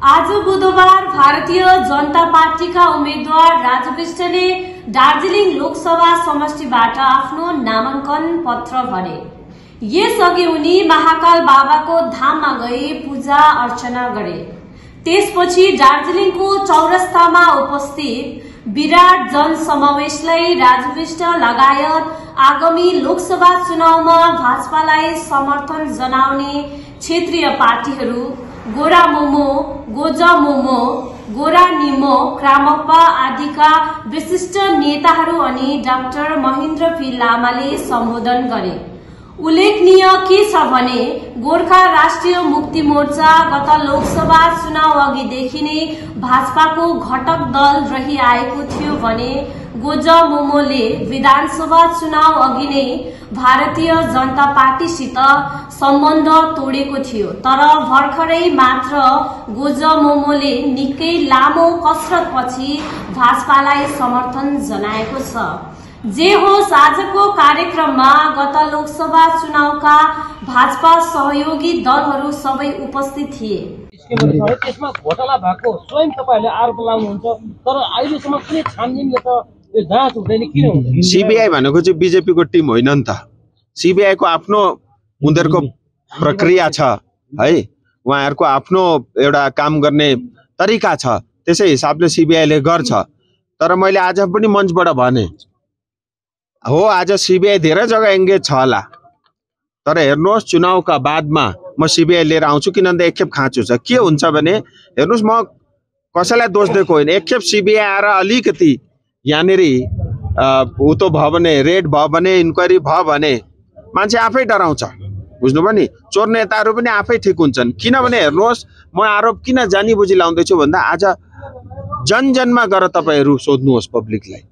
आज बुधबार भारतीय जनता पार्टीका उम्मेद्वार राजु विष्टले दार्जिलिङ लोकसभा समष्टिबाट आफ्नो नामाङ्कन पत्र भरे। यसअघि उनी महाकाल बाबाको धाममा गए पूजा अर्चना गरे। त्यसपछि दार्जिलिङको चौरस्तामा उपस्थित विराट जनसमावेशलाई राजु विष्ट लगायत आगामी लोकसभा चुनावमा भाजपालाई समर्थन जनाउने क्षेत्रीय पार्टीहरू गोरा मोमो, गोजा मोमो, गोरा निमो, क्रामप्पा आदिका विशिष्ट नेताहरू अनि डाक्टर महेन्द्र पी लामाले सम्बोधन गरे। उल्लेखनीय के छ भने गोर्खा राष्ट्रिय मुक्ति मोर्चा गत लोकसभा चुनाव अघिदेखि नै भाजपाको घटक दल रहिआएको थियो भने गोजा मोमोले विधानसभा चुनाव अघि नै भारतीय जनता पार्टीसित सम्बन्ध तोडेको थियो। तर भर्खरै मात्र गोजा मोमोले निकै लामो कसरतपछि भाजपालाई समर्थन जनाएको छ। जे होस्, आजको कार्यक्रममा गत लोकसभा चुनावका भाजपा सहयोगी दलहरू सबै उपस्थित थिए। त्यसमा घोटाला भएको स्वयं तपाईहरुले आरोप लाउनुहुन्छ, तर अहिलेसम्म कुनै छानबिनले त यो जाँच हुँदैन, किन हुँदैन? सीबीआई भनेको चाहिँ बीजेपी को टिम होइन नि त। सीबीआई को आफ्नो उनीहरुको प्रक्रिया छ है, उहाँहरुको आफ्नो एउटा काम गर्ने तरिका छ, त्यसै हिसाबले सीबीआई ले गर्छ। तर मैले आज पनि मञ्चबाट भने हो, आज सीबीआई धेरै जग्गा एंगेज छ होला, तर हेर्नुहोस् चुनावका बादमा म सीबीआई लिएर आउँछु, किनभने एकखेप खाँचो छ। के हुन्छ भने हेर्नुहोस्, म कसैलाई दोष दिएको होइन, एकखेप सीबीआई आएर अलिकति यहाँनिर उतो भयो भने, रेड भयो भने, इन्क्वायरी भयो भने मान्छे आफै डराउँछ, बुझ्नुभयो नि। चोर नेताहरू पनि आफै ठिक हुन्छन्। किनभने हेर्नुहोस्, म आरोप किन जानी बुझी लाउँदैछु भन्दा आज जनजनमा गएर तपाईहरु सोध्नुहोस् पब्लिकलाई,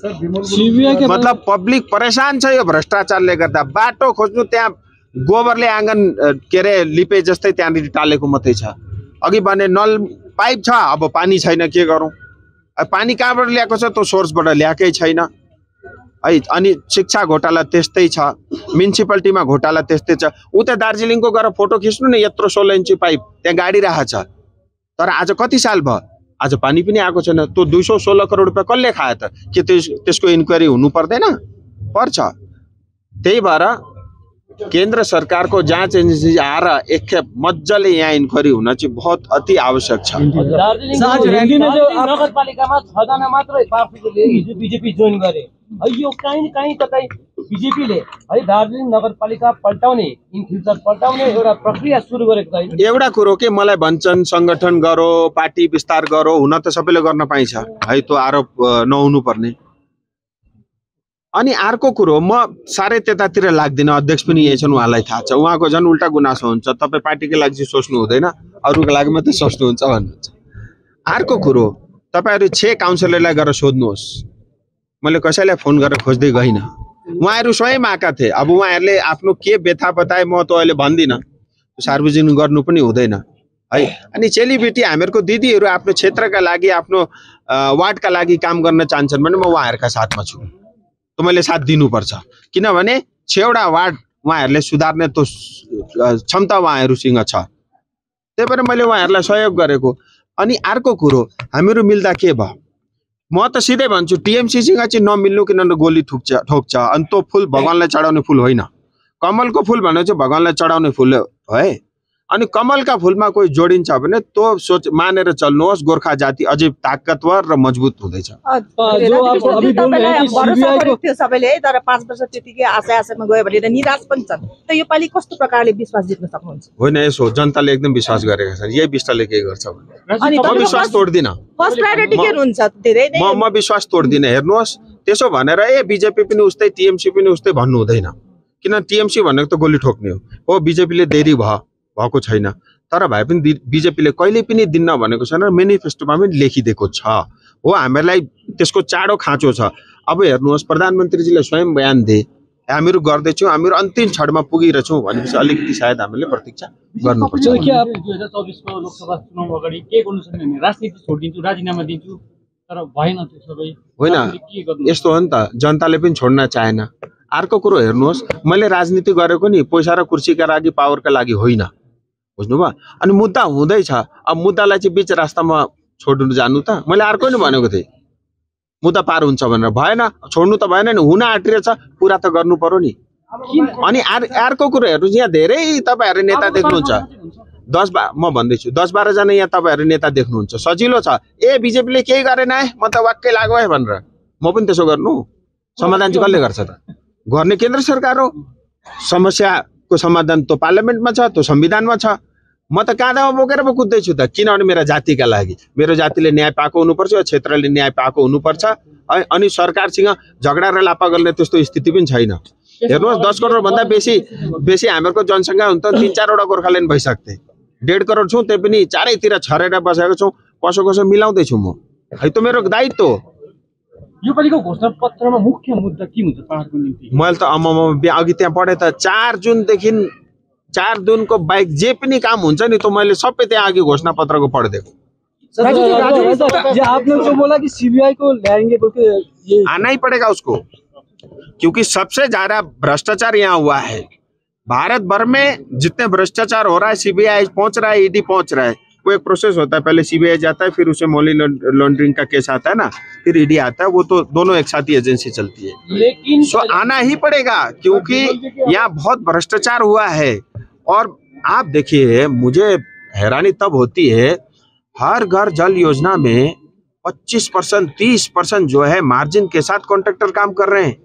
मतलब पब्लिक परेशान छ यो भ्रष्टाचारले गर्दा। बाटो खोज्नु, त्यहाँ गोबरले आँगन के अरे लिपे जस्तै त्यहाँनिर टालेको मात्रै छ। अघि भने नल पाइप छ, अब पानी छैन, के गरौँ? पानी कहाँबाट ल्याएको छ? त्यो सोर्सबाट ल्याएकै छैन है। अनि शिक्षा घोटाला त्यस्तै छ, म्युनिसिपालिटीमा घोटाला त्यस्तै छ। उता दार्जिलिङको गएर फोटो खिच्नु न, यत्रो 16 इन्ची पाइप त्यहाँ गाडी राखेको छ, तर आज कति साल भयो, आज पानी पनि आएको छैन। त्यो 216 करोड रुपैयाँ कसले खायो त? के त्यसको इन्क्वायरी हुनु पर्दैन? पर्छ। त्यही भएर केन्द्र सरकारको जाँच एजेन्सी आएर एकखेप मजाले यहाँ इन्क्वायरी हुन चाहिँ बहुत अति आवश्यक छ। नगरपालिकामा 6 जना मात्रै पार्टीले हिजो बीजेपी जोइन गरे। यो कहीँ न कहीँ कतै बीजेपीले है दार्जिलिङ नगरपालिका पल्टाउने, इन फ्युचर पल्टाउने एउटा प्रक्रिया सुरु गरेको छ। एउटा कुरो के मलाई भन्छन्, संगठन गरो, पार्टी विस्तार गरो, हुन त सबैले गर्न पाइन्छ है, त्यो आरोप नहुनु पर्ने। अनि अर्को कुरो, म साह्रै त्यतातिर लाग्दिन, अध्यक्ष पनि यही छन्, उहाँलाई थाहा छ। उहाँको झन् उल्टा गुनासो हुन्छ, तपाईँ पार्टीकै लागि चाहिँ सोच्नु हुँदैन, अरूको लागि मात्रै सोच्नुहुन्छ भन्नुहुन्छ। अर्को कुरो, तपाईँहरू 6 काउन्सिलरलाई गएर सोध्नुहोस्। मैले कसैलाई फोन गरेर खोज्दै गइनँ, उहाँहरू स्वयं आएका थिए। अब उहाँहरूले आफ्नो के व्यथा बताए म त अहिले भन्दिनँ, सार्वजनिक गर्नु पनि हुँदैन है। अनि चेलीबेटी हामीहरूको दिदीहरू आफ्नो क्षेत्रका लागि, आफ्नो वार्डका लागि काम गर्न चाहन्छन् भने म उहाँहरूका साथमा छु, त मैले साथ दिनुपर्छ। किनभने 6वटा वार्ड उहाँहरूले सुधार्ने त्यो क्षमता उहाँहरूसँग छ, त्यही भएर मैले उहाँहरूलाई सहयोग गरेको। अनि अर्को कुरो, हामीहरू मिल्दा के भयो, म त सिधै भन्छु, टिएमसीसँग चाहिँ नमिल्नु, किनभने गोली ठोक्छ। अनि त्यो फुल भगवानलाई चढाउने फुल होइन, कमलको फुल भनेको चाहिँ भगवानलाई चढाउने फुल हो है। अनि कमलका फुलमा कोही जोडिन्छ भने त्यो सोच मानेर चल्नुहोस्, गोर्खा जाति अझै ताकतवर र मजबुत हुँदैछ। सबैले तर 5 वर्ष त्यतिकै आशामा गयो भने निराश पनि छन्, त यो पालि कस्तो प्रकारले विश्वास जित्न सक्नुहुन्छ? होइन, यसो जनताले एकदम विश्वास गरेका छन्, यही विश्वासले के गर्छ भने म विश्वास तोड्दिन। फर्स्ट प्रायोरिटी के हुन्छ? धेरै नै म विश्वास तोड्दिन। हेर्नुहोस्, त्यसो भनेर ए बीजेपी पनि उस्तै, टिएमसी पनि उस्तै भन्नु हुँदैन। किन टिएमसी भनेको त गोली ठोक्ने हो बीजेपीले देरी भएको छैन तर भए पनि बीजेपीले कहिले पनि दिन्न भनेको छैन मेनिफेस्टोमा पनि लेखिदिएको छ हो हामीलाई त्यसको चाँडो खाँचो छ अब हेर्नुहोस् प्रधानमन्त्रीजीले स्वयं बयान दिए हामीहरू गर्दैछौँ हामीहरू अन्तिम क्षणमा पुगिरहेछौँ भनेपछि अलिकति सायद हामीले प्रतीक्षा गर्नुपर्छ 2024 को लोकसभा चुनाव अगाडि के गर्नु सक्ने भने राजनीति छोडिदिन्छु राजीनामा दिन्छु तर भएन त्यो सबै होइन यस्तो हो नि त जनताले पनि छोड्न चाहेन अर्को कुरो हेर्नुहोस् मैले राजनीति गरेको नि पैसा र कुर्सीका लागि पावरका लागि होइन बुझ्नुभयो अनि मुद्दा हुँदैछ अब मुद्दालाई चाहिँ बीच रास्तामा छोड्नु जानु त मैले अर्को नि भनेको थिएँ मुद्दा पार हुन्छ भनेर भएन छोड्नु त भएन नि हुन आँटिरहेछ पुरा त गर्नु पर्यो नि अनि अर्को कुरो हेर्नुहोस् यहाँ धेरै तपाईहरु नेता देख्नुहुन्छ 10-12 म भन्दैछु 10-12 जना यहाँ तपाईहरु नेता देख्नुहुन्छ सजिलो छ ए बीजेपीले केही गरेन है म त वाक्कै लाग्यो है भनेर म पनि त्यसो गर्नु समाधान चाहिँ कसले गर्छ त गर्ने केन्द्र सरकार हो समस्याको समाधान त पार्लियामेन्टमा छ त्यो संविधानमा छ म त काँधामा बोकेर पो कुद्दैछु त किनभने मेरो जातिका लागि मेरो जातिले न्याय पाएको हुनुपर्छ क्षेत्रले न्याय पाएको हुनुपर्छ अनि सरकारसँग झगडा र लापा गर्ने त्यस्तो स्थिति पनि छैन हेर्नुहोस् 10 करोड भन्दा बेसी हामीहरूको जनसङ्ख्या हुन्छ 3-4 वटा गोर्खाल्यान्ड भइसक्थे 1.5 करोड छौं त्यही पनि चारैतिर छरेर बसेको छौं कसो मिलाउँदै छु म है त मेरो दायित्व हो यो पालिको घोषणा पत्रमा मुख्य मुद्दा के हुन्छ पहाडको निम्ति मैले त अघि त्यहाँ पढे त 4 जुनदेखि 4 जुनको बाइक जे पनि काम हुन्छ नि त मैले सबै त्यहाँ अघि घोषणा पत्रको पढिदिएको आपने जो बोला कि सीबीआई को लाएंगे बोल के ये आना ही पड़ेगा उसको क्योंकि सबसे ज्यादा भ्रष्टाचार यहाँ हुआ है भारत भर में जितने भ्रष्टाचार हो रहा है सीबीआई पहुंच रहा है ईडी पहुंच रहा है वो एक प्रोसेस होता है पहले सीबीआई जाता है फिर उसे मनी लॉन्ड्रिंग का केस आता है ना फिर ईडी आता है वो तो दोनों एक साथ ही एजेंसी चलती है लेकिन आना ही पड़ेगा क्योंकि यहाँ बहुत भ्रष्टाचार हुआ है और आप देखिए मुझे हैरानी तब होती है हर घर जल योजना में 25% 30% जो है मार्जिन के साथ कॉन्ट्रैक्टर काम कर रहे हैं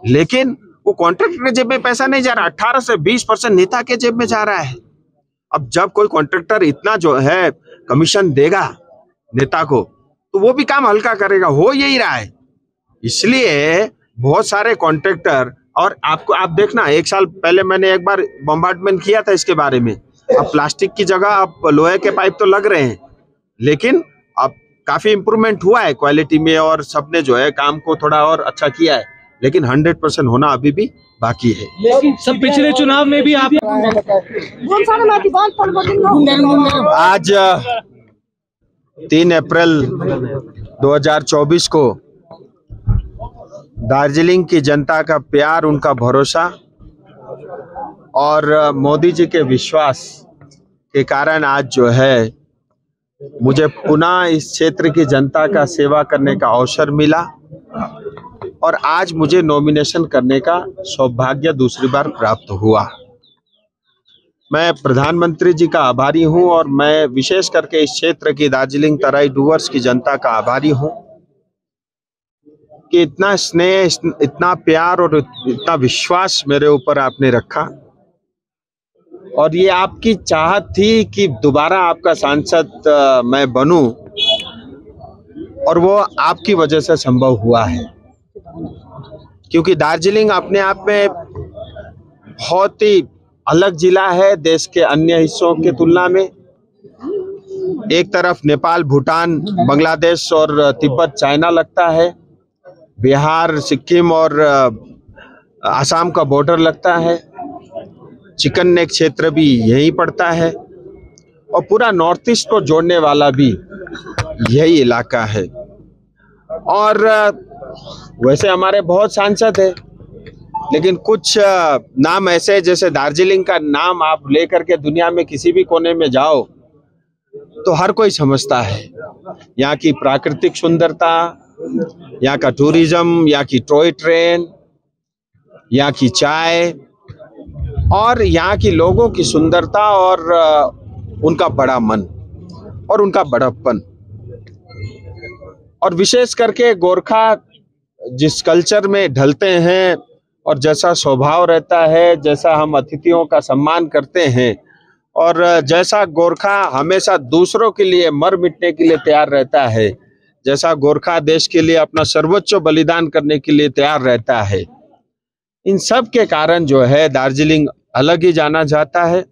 लेकिन वो कॉन्ट्रैक्टर के जेब में पैसा नहीं जा रहा 18 से 20% नेता के जेब में जा रहा है अब जब कोई कॉन्ट्रैक्टर इतना जो है कमीशन देगा नेता को तो वो भी काम हल्का करेगा हो यही रहा है इसलिए बहुत सारे कॉन्ट्रैक्टर और आपको आप देखना 1 साल पहले मैंने एक बार बम्बार्डमेंट किया था इसके बारे में अब प्लास्टिक की जगह अब लोहे के पाइप तो लग रहे हैं लेकिन अब काफी इम्प्रूवमेंट हुआ है क्वालिटी में और सबने जो है काम को थोड़ा और अच्छा किया है लेकिन 100% होना अभी भी बाकी है लेकिन सब पिछले चुनाव में भी आप आज 3 अप्रैल 2024 को दार्जिलिंग की जनता का प्यार उनका भरोसा और मोदी जी के विश्वास के कारण आज जो है मुझे पुनः इस क्षेत्र की जनता का सेवा करने का अवसर मिला और आज मुझे नॉमिनेशन करने का सौभाग्य दूसरी बार प्राप्त हुआ। मैं प्रधानमंत्री जी का आभारी हूं और मैं विशेष करके इस क्षेत्र की दार्जिलिंग तराई डूवर्स की जनता का आभारी हूं कि इतना स्नेह इतना प्यार और इतना विश्वास मेरे ऊपर आपने रखा और ये आपकी चाहत थी कि दोबारा आपका सांसद मैं बनूं और वो आपकी वजह से संभव हुआ है क्योंकि दार्जिलिंग अपने आप में बहुत ही अलग जिला है देश के अन्य हिस्सों की तुलना में एक तरफ नेपाल भूटान बांग्लादेश और तिब्बत चाइना लगता है बिहार सिक्किम और आसाम का बॉर्डर लगता है चिकन नेक क्षेत्र भी यही पड़ता है और पूरा नॉर्थ ईस्ट को जोड़ने वाला भी यही इलाका है और वैसे हमारे बहुत सांसद है लेकिन कुछ नाम ऐसे जैसे दार्जिलिंग का नाम आप लेकर के दुनिया में किसी भी कोने में जाओ तो हर कोई समझता है यहाँ की प्राकृतिक सुंदरता यहाँ का टूरिज्म यहाँ की टॉय ट्रेन यहाँ की चाय और यहाँ की लोगों की सुंदरता और उनका बड़ा मन और उनका बड़प्पन और विशेष करके गोरखा जिस कल्चर में ढलते हैं और जैसा स्वभाव रहता है जैसा हम अतिथियों का सम्मान करते हैं और जैसा गोरखा हमेशा दूसरों के लिए मर मिटने के लिए तैयार रहता है जैसा गोरखा देश के लिए अपना सर्वोच्च बलिदान करने के लिए तैयार रहता है इन सब के कारण जो है दार्जिलिंग अलग ही जाना जाता है।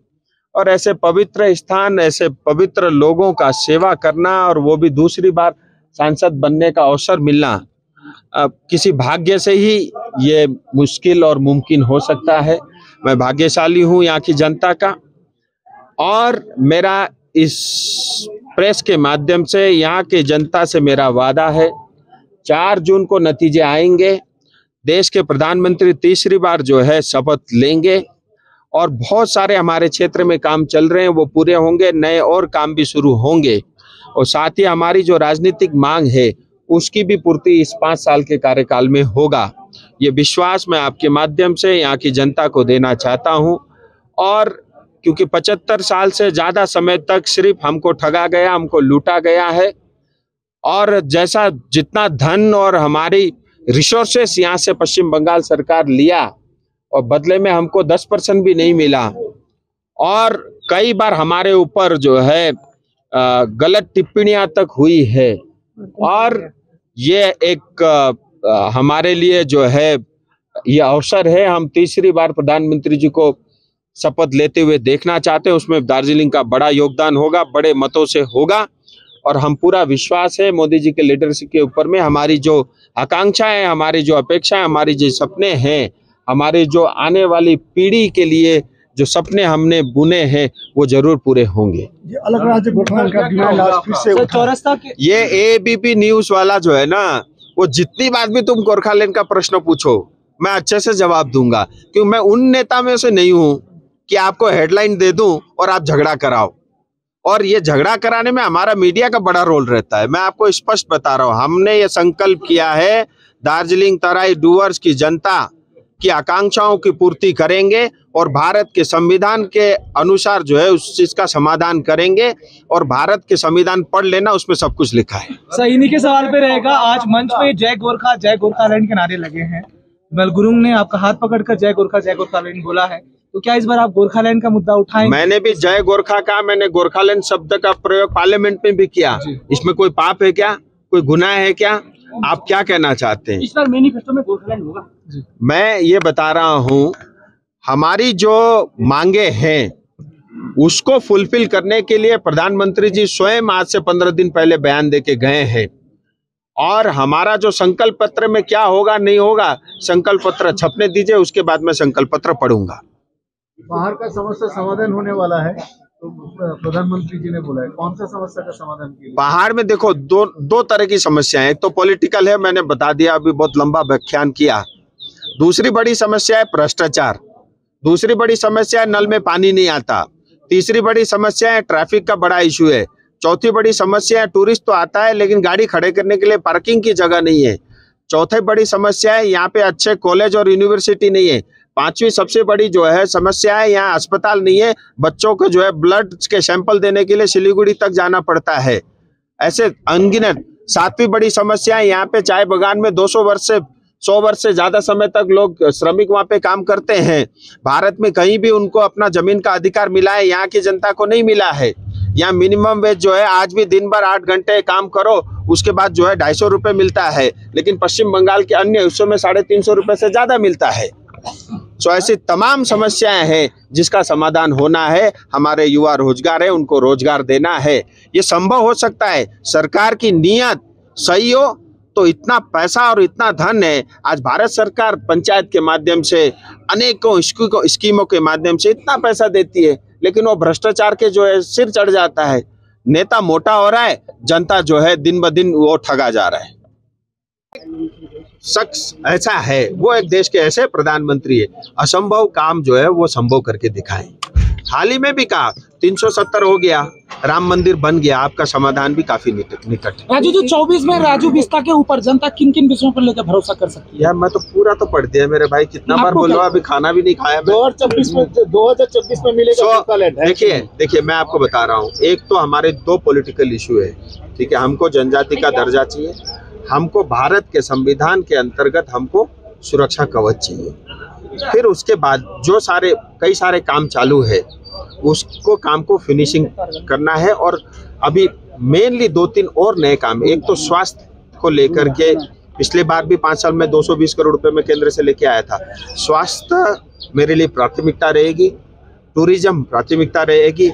और ऐसे पवित्र स्थान, ऐसे पवित्र लोगों का सेवा करना और वो भी दूसरी बार सांसद बनने का अवसर मिलना किसी भाग्य से ही ये मुश्किल और मुमकिन हो सकता है। मैं भाग्यशाली हूँ यहाँ की जनता का, और मेरा इस प्रेस के माध्यम से यहाँ के जनता से मेरा वादा है, 4 जून को नतीजे आएंगे, देश के प्रधानमंत्री तीसरी बार जो है शपथ लेंगे, और बहुत सारे हमारे क्षेत्र में काम चल रहे हैं वो पूरे होंगे, नए और काम भी शुरू होंगे, और साथ ही हमारी जो राजनीतिक मांग है उसकी भी पूर्ति इस 5 साल के कार्यकाल में होगा। ये विश्वास मैं आपके माध्यम से यहाँ की जनता को देना चाहता हूँ। और क्योंकि 75 साल से ज़्यादा समय तक सिर्फ हमको ठगा गया, हमको लूटा गया है, और जैसा जितना धन और हमारी रिसोर्सेस यहाँ से पश्चिम बंगाल सरकार लिया और बदले में हमको 10% भी नहीं मिला, और कई बार हमारे ऊपर जो है गलत टिप्पणियां तक हुई है, और ये एक हमारे लिए जो है ये अवसर है, हम तीसरी बार प्रधानमंत्री जी को शपथ लेते हुए देखना चाहते हैं। उसमें दार्जिलिंग का बड़ा योगदान होगा, बड़े मतों से होगा, और हम पूरा विश्वास है मोदी जी के लीडरशिप के ऊपर में। हमारी जो आकांक्षाएं, हमारी जो अपेक्षाएं, हमारी जो सपने हैं, हमारी जो आने वाली पीढ़ी के लिए जो सपने हमने बुने हैं वो जरूर पूरे होंगे। ये अलग राज्य गठबंधन का डिमांड आज फिर से चौरस्ता के ये एबीपी न्यूज वाला जो है ना, वो जितनी बात भी तुम गोरखालैंड का प्रश्न पूछो मैं अच्छे से जवाब दूंगा, क्योंकि मैं उन नेता में से नहीं हूं कि आपको हेडलाइन दे दूं और आप झगड़ा कराओ। और ये झगड़ा कराने में हमारा मीडिया का बड़ा रोल रहता है। मैं आपको स्पष्ट बता रहा हूं, हमने ये संकल्प किया है दार्जिलिंग तराई डूवर्स की जनता की आकांक्षाओं की पूर्ति करेंगे, और भारत के संविधान के अनुसार जो है उस चीज का समाधान करेंगे। और भारत के संविधान पढ़ लेना, उसमें सब कुछ लिखा है। सर, इन्हीं के सवाल पे रहेगा। आज मंच पे जय गोरखा जय गोरखालैंड के नारे लगे हैं, बलगुरुंग ने आपका हाथ पकड़कर जय गोरखालैंड बोला है, तो क्या इस बार आप गोरखालैंड का मुद्दा उठाएंगे? मैंने भी जय गोरखा कहा, मैंने गोरखालैंड शब्द का प्रयोग पार्लियामेंट में भी किया। इसमें कोई पाप है क्या, कोई गुनाह है क्या? आप क्या कहना चाहते हैं? इस बार मैनिफेस्टो में गोरखालैंड होगा? मैं ये बता रहा हूँ, हमारी जो मांगे हैं उसको फुलफिल करने के लिए प्रधानमंत्री जी स्वयं आज से 15 दिन पहले बयान देके गए हैं। और हमारा जो संकल्प पत्र में क्या होगा नहीं होगा, संकल्प पत्र छपने दीजिए, उसके बाद मैं संकल्प पत्र पढ़ूंगा। बाहर का समस्या समाधान होने वाला है, तो प्रधानमंत्री जी ने बोला है, कौन सा समस्या का समाधान के लिए? बाहर में देखो दो तरह की समस्याएं, एक तो पॉलिटिकल है, मैंने बता दिया, अभी बहुत लंबा व्याख्यान किया। दूसरी बड़ी समस्या है भ्रष्टाचार, दूसरी बड़ी समस्या है नल में पानी नहीं आता, तीसरी बड़ी समस्या है ट्रैफिक का बड़ा इशू है, चौथी बड़ी समस्या है टूरिस्ट तो आता है लेकिन गाड़ी खड़े करने के लिए पार्किंग की जगह नहीं है, चौथी बड़ी समस्या है यहाँ पे अच्छे कॉलेज और यूनिवर्सिटी नहीं है, पांचवी सबसे बड़ी जो है समस्या है यहाँ अस्पताल नहीं है, बच्चों को जो है ब्लड के सैंपल देने के लिए सिलीगुड़ी तक जाना पड़ता है। ऐसे अनगिनत। सातवीं बड़ी समस्या है यहाँ पे चाय बागान में 200 वर्ष से 100 वर्ष से ज्यादा समय तक लोग श्रमिक वहां पे काम करते हैं। भारत में कहीं भी उनको अपना जमीन का अधिकार मिला है, यहाँ की जनता को नहीं मिला है। यहाँ मिनिमम वेज जो है आज भी दिन भर 8 घंटे काम करो, उसके बाद जो है 250 रुपए मिलता है, लेकिन पश्चिम बंगाल के अन्य हिस्सों में 350 रुपए से ज्यादा मिलता है। तो ऐसी तमाम समस्याएं हैं जिसका समाधान होना है। हमारे युवा रोजगार है, उनको रोजगार देना है। ये संभव हो सकता है, सरकार की नीयत सही हो तो इतना पैसा और इतना धन है। आज भारत सरकार पंचायत के माध्यम से अनेकों स्कीमों के माध्यम से इतना पैसा देती है, लेकिन वो भ्रष्टाचार के जो है सिर चढ़ जाता है। नेता मोटा हो रहा है, जनता जो है दिन ब दिन वो ठगा जा रहा है। शख्स ऐसा है, वो एक देश के ऐसे प्रधानमंत्री है, असंभव काम जो है वो संभव करके दिखाएं। हाल ही में भी कहा 370 हो गया, राम मंदिर बन गया, आपका समाधान भी काफी निकट है। राजू जी, 24 में राजू बिस्ता के ऊपर जनता किन किन विषयों पर लेकर भरोसा कर सकती है? यार मैं तो पूरा तो पढ़ दिया मेरे भाई, कितना बार बोलो, अभी खाना भी नहीं खाया। 2024 में मिलेगा। देखिए मैं आपको बता रहा हूँ, एक तो हमारे 2 पॉलिटिकल इशू है, ठीक है। हमको जनजाति का दर्जा चाहिए, हमको भारत के संविधान के अंतर्गत हमको सुरक्षा कवच चाहिए। फिर उसके बाद जो कई सारे काम चालू है, उसको काम को फिनिशिंग करना है। और अभी मेनली 2-3 और नए काम, एक तो स्वास्थ्य को लेकर के पिछले बार भी 5 साल में 220 करोड़ रुपए में केंद्र से लेके आया था। स्वास्थ्य मेरे लिए प्राथमिकता रहेगी, टूरिज्म प्राथमिकता रहेगी,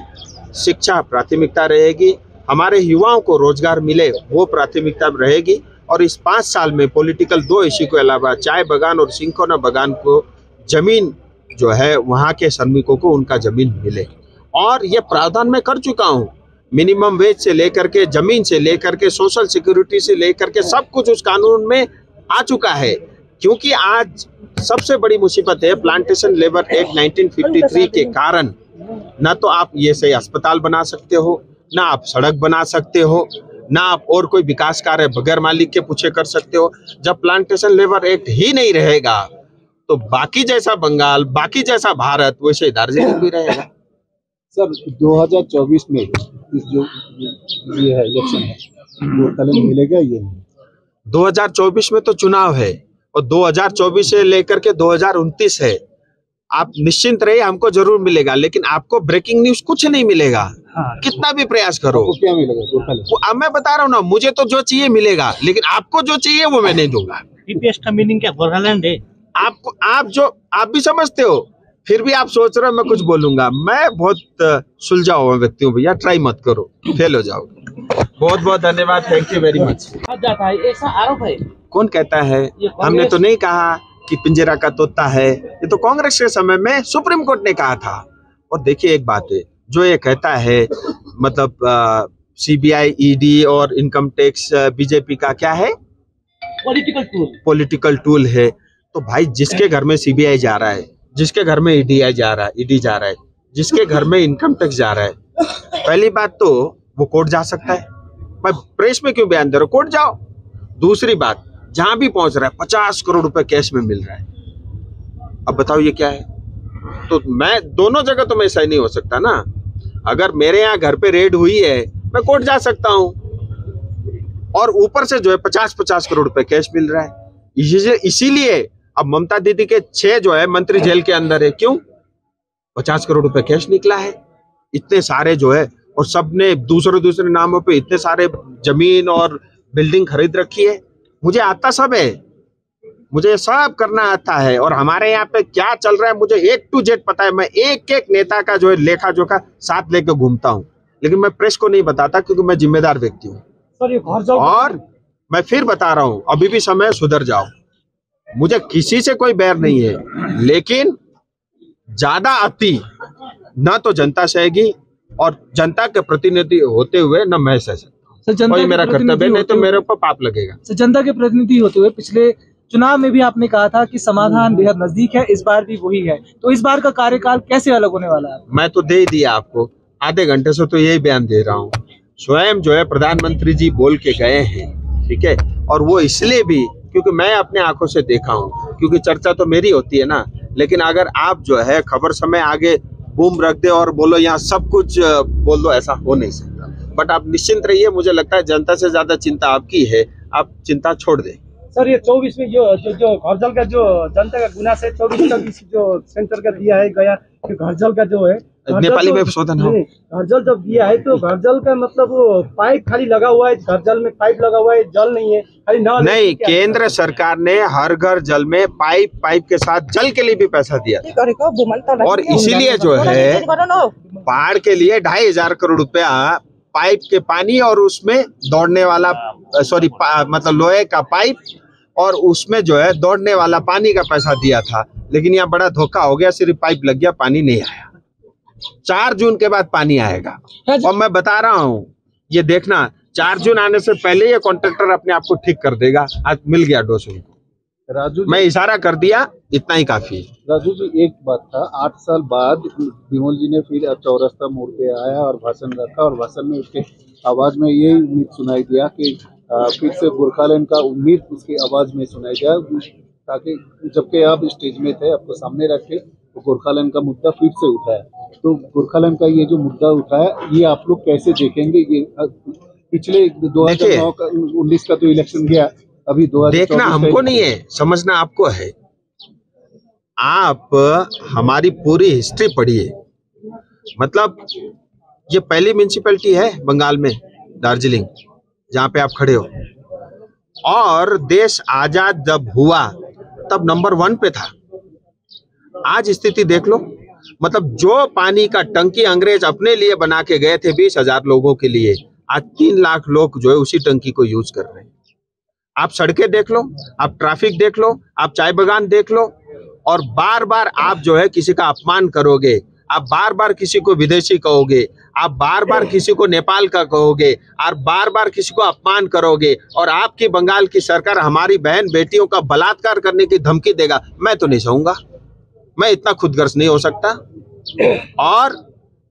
शिक्षा प्राथमिकता रहेगी, हमारे युवाओं को रोजगार मिले वो प्राथमिकता रहेगी। और इस 5 साल में पॉलिटिकल 2 इश्यू के अलावा चाय बागान और सिंकोना बागान को जमीन जो है वहाँ के श्रमिकों को उनका जमीन मिले। और ये प्रावधान मैं कर चुका हूँ, मिनिमम वेज से लेकर के जमीन से लेकर के सोशल सिक्योरिटी से लेकर के सब कुछ उस कानून में आ चुका है। क्योंकि आज सबसे बड़ी मुसीबत है प्लांटेशन लेबर एक्ट 1953 के कारण ना तो आप ये सही अस्पताल बना सकते हो, ना आप सड़क बना सकते हो, ना आप और कोई विकास कार्य बगैर मालिक के पूछे कर सकते हो। जब प्लांटेशन लेबर एक्ट ही नहीं रहेगा तो बाकी जैसा बंगाल, बाकी जैसा भारत वैसे दार्जिलिंग भी रहेगा। सर 2024 में इस जो ये है इलेक्शन है गोरखालैंड मिलेगा ये नहीं? 2024 में तो चुनाव है और 2024 से लेकर के 2029 है। आप निश्चिंत रहिए, हमको जरूर मिलेगा, लेकिन आपको ब्रेकिंग न्यूज कुछ नहीं मिलेगा। कितना भी प्रयास करो। आपको क्या मिलेगा गोरखालैंड? अब मैं बता रहा हूँ ना, मुझे तो जो चाहिए मिलेगा, लेकिन आपको जो चाहिए वो मैं नहीं दूंगा। पीपीएस का मीनिंग क्या गोरखालैंड है? आपको आप भी समझते हो, फिर भी आप सोच रहे हो मैं कुछ बोलूंगा। मैं बहुत सुलझा हुआ व्यक्ति हूँ भैया, ट्राई मत करो, फेल हो जाओगे। बहुत बहुत धन्यवाद, थैंक यू वेरी मच। जाता है ऐसा आरोप है। कौन कहता है? हमने तो नहीं कहा कि पिंजरा का तोता है, ये तो कांग्रेस के समय में सुप्रीम कोर्ट ने कहा था। और देखिए एक बात है, जो ये कहता है मतलब सीबीआई, ईडी और इनकम टैक्स बीजेपी का क्या है? पॉलिटिकल टूल है। तो भाई जिसके घर में सीबीआई जा रहा है, जिसके घर में ईडी जा रहा है, जिसके घर में इनकम टैक्स जा रहा है, पहली बात तो वो कोर्ट जा सकता है। मैं प्रेस में क्यों बयान दे रहा हूँ? कोर्ट जाओ। दूसरी बात, जहां भी पहुंच रहा है 50 करोड़ रुपए कैश में मिल रहा है। अब बताओ ये क्या है? तो मैं दोनों जगह तो मैं सही नहीं हो सकता ना। अगर मेरे यहाँ घर पे रेड हुई है, मैं कोर्ट जा सकता हूँ। और ऊपर से जो है 50-50 करोड़ रुपए कैश मिल रहा है। इसीलिए अब ममता दीदी के 6 जो है मंत्री जेल के अंदर है। क्यों? 50 करोड़ रुपए कैश निकला है। इतने सारे जो है, और सबने दूसरे नामों पे इतने सारे जमीन और बिल्डिंग खरीद रखी है। मुझे आता सब है, मुझे सब करना आता है। और हमारे यहाँ पे क्या चल रहा है मुझे A to Z पता है। मैं एक नेता का जो है लेखा जोखा साथ लेके घूमता हूँ, लेकिन मैं प्रेस को नहीं बताता क्योंकि मैं जिम्मेदार व्यक्ति हूँ। और मैं फिर बता रहा हूँ, अभी भी समय सुधर जाओ। मुझे किसी से कोई बैर नहीं है, लेकिन ज्यादा अति न तो जनता सहेगी, और जनता के प्रतिनिधि होते हुए न मैं सह सकता। कोई मेरा कर्तव्य नहीं तो मेरे ऊपर पाप लगेगा। जनता के प्रतिनिधि होते हुए पिछले चुनाव में भी आपने कहा था कि समाधान बेहद नजदीक है, इस बार भी वही है। तो इस बार का कार्यकाल कैसे अलग होने वाला है? मैं तो दे ही दिया आपको, आधे घंटे से तो यही बयान दे रहा हूँ। स्वयं जो है प्रधानमंत्री जी बोल के गए हैं, ठीक है। और वो इसलिए भी क्योंकि मैं अपने आंखों से देखा हूँ, क्योंकि चर्चा तो मेरी होती है ना। लेकिन अगर आप जो है खबर समय आगे बूम रख दे और बोलो यहाँ सब कुछ बोल दो, ऐसा हो नहीं सकता। बट आप निश्चिंत रहिए, मुझे लगता है जनता से ज्यादा चिंता आपकी है, आप चिंता छोड़ दें। सर ये 24 में जो घर जल का जो जनता का गुना से 24 जो सेंटर का दिया है गया, घर जल का जो है नेपाली में शोधन हो, घर जल जब दिया है तो घर जल का मतलब वो पाइप खाली लगा हुआ है, घर जल में पाइप लगा हुआ है, जल नहीं है, खाली नल नहीं। केंद्र सरकार ने हर घर जल में पाइप के साथ जल के लिए भी पैसा दिया था। और इसीलिए जो है बाढ़ के लिए 2500 करोड़ रुपया पाइप के पानी और उसमें दौड़ने वाला मतलब लोहे का पाइप और उसमें जो है दौड़ने वाला पानी का पैसा दिया था। लेकिन यहाँ बड़ा धोखा हो गया, सिर्फ पाइप लग गया, पानी नहीं आया। 4 जून के बाद पानी आएगा। और मैं बता रहा हूँ, ये देखना 4 जून आने से पहले ये कॉन्ट्रैक्टर अपने आप को ठीक कर देगा। आज मिल गया डोज उनको। राजू, मैं इशारा कर दिया, इतना ही काफी है। राजू जी एक बात था, 8 साल बाद विमल जी ने फिर चौरस्ता मोड़ पे आया और भाषण रखा, और भाषण में उसके आवाज में ये उम्मीद सुनाई दिया कि फिर से गोरखालैंड का उम्मीद उसकी आवाज में सुनाई दिया, ताकि जबकि आप स्टेज में थे, आपको सामने रखे, तो गोरखालैंड का मुद्दा फिर से उठाया। तो गोरखालैंड का ये जो मुद्दा उठाया, ये आप लोग कैसे देखेंगे? ये पिछले 2019 का तो इलेक्शन गया, अभी 2024 देखना हमको नहीं है, समझना आपको है। आप हमारी पूरी हिस्ट्री पढ़िए। मतलब ये पहली म्यूनिसिपैलिटी है बंगाल में, दार्जिलिंग, जहाँ पे आप खड़े हो। और देश आजाद जब हुआ तब नंबर 1 पे था। आज स्थिति देख लो, मतलब जो पानी का टंकी अंग्रेज अपने लिए बना के गए थे 20,000 लोगों के लिए, आज 3 लाख लोग जो है उसी टंकी को यूज कर रहे हैं। आप सड़कें देख लो, आप ट्रैफिक देख लो, आप चाय बागान देख लो, और बार बार आप जो है किसी का अपमान करोगे, आप बार बार किसी को विदेशी कहोगे, आप बार बार किसी को नेपाल का कहोगे, आप बार बार किसी को अपमान करोगे, और आपकी बंगाल की सरकार हमारी बहन बेटियों का बलात्कार करने की धमकी देगा। मैं तो नहीं सहूंगा, मैं इतना खुदगर्ज नहीं हो सकता। और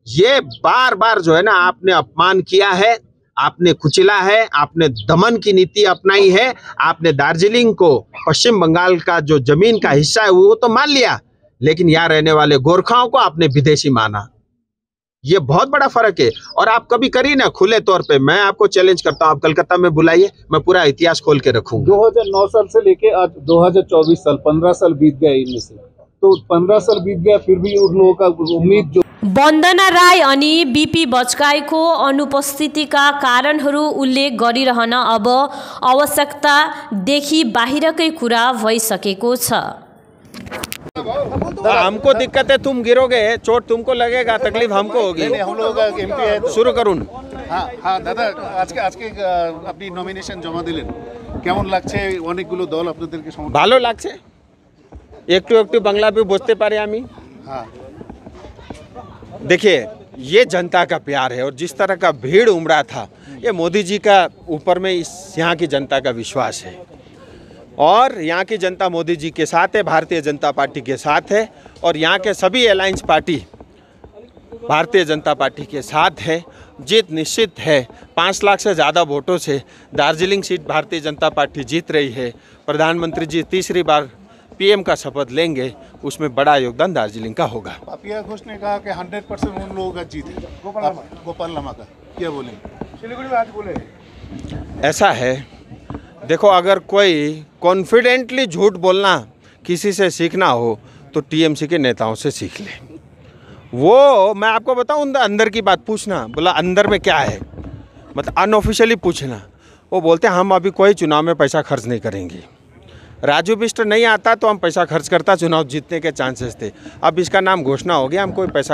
ये बार बार जो है ना, आपने अपमान किया है, आपने कुचला है, आपने दमन की नीति अपनाई है, आपने दार्जिलिंग को पश्चिम बंगाल का जो जमीन का हिस्सा है वो तो मान लिया, लेकिन यहाँ रहने वाले गोरखाओं को आपने विदेशी माना। ये बहुत बड़ा फर्क है। और आप कभी करिए ना खुले तौर पे, मैं आपको चैलेंज करता हूँ, आप कलकत्ता में बुलाइए, मैं पूरा इतिहास खोल के रखूंगा। 2009 साल से लेके आज 2024 साल 15 साल बीत गया इनमें से, तो 15 साल बीत गया, फिर भी उन लोगों का उम्मीद जो वन्दना राई अनि बीपी बजगाईको अनुपस्थितिका कारणहरू उल्लेख गरिरहन अब आवश्यकतादेखि बाहिरकै कुरा भइसकेको छ। तो हमको दिक्कत है, तुम गिरोगे, चोट तुमको लगेगा, तकलीफ हमको होगी। हम लोगों का एमपी है तो। शुरू करूँ? हाँ दादा, আজকে আপনি নমিনেশন জমা দিলেন, কেমন লাগছে? অনেকগুলো দল আপনাদেরকে সমর্থন। ভালো লাগছে, একটু একটু বাংলা भी বুঝতে পারি আমি। हाँ, देखिए, ये जनता का प्यार है, और जिस तरह का भीड़ उमड़ा था, ये मोदी जी का ऊपर में इस यहाँ की जनता का विश्वास है, और यहाँ की जनता मोदी जी के साथ है, भारतीय जनता पार्टी के साथ है, और यहाँ के सभी alliance party Bharatiya Janata party के साथ है। जीत निश्चित है, 5 लाख से ज़्यादा वोटों से दार्जिलिंग सीट भारतीय जनता पार्टी जीत रही है। प्रधानमंत्री जी तीसरी बार पीएम का शपथ लेंगे, उसमें बड़ा योगदान दार्जिलिंग का होगा। पापिया घोष ने कहा कि 100% उन लोगों का जीत है। गोपाल लामा का क्या बोलेंगे? सिलीगुड़ी में आज बोले ऐसा है, देखो, अगर कोई कॉन्फिडेंटली झूठ बोलना किसी से सीखना हो तो टीएमसी के नेताओं से सीख ले। वो मैं आपको बताऊं, अंदर की बात पूछना, बोला अंदर में क्या है, मतलब अनऑफिशियली पूछना। वो बोलते हैं हम अभी कोई चुनाव में पैसा खर्च नहीं करेंगे। राजू बिष्ट नहीं आता तो हम पैसा खर्च करता, चुनाव जीतने के चांसेस थे। अब इसका नाम घोषणा हो गया, हम कोई पैसा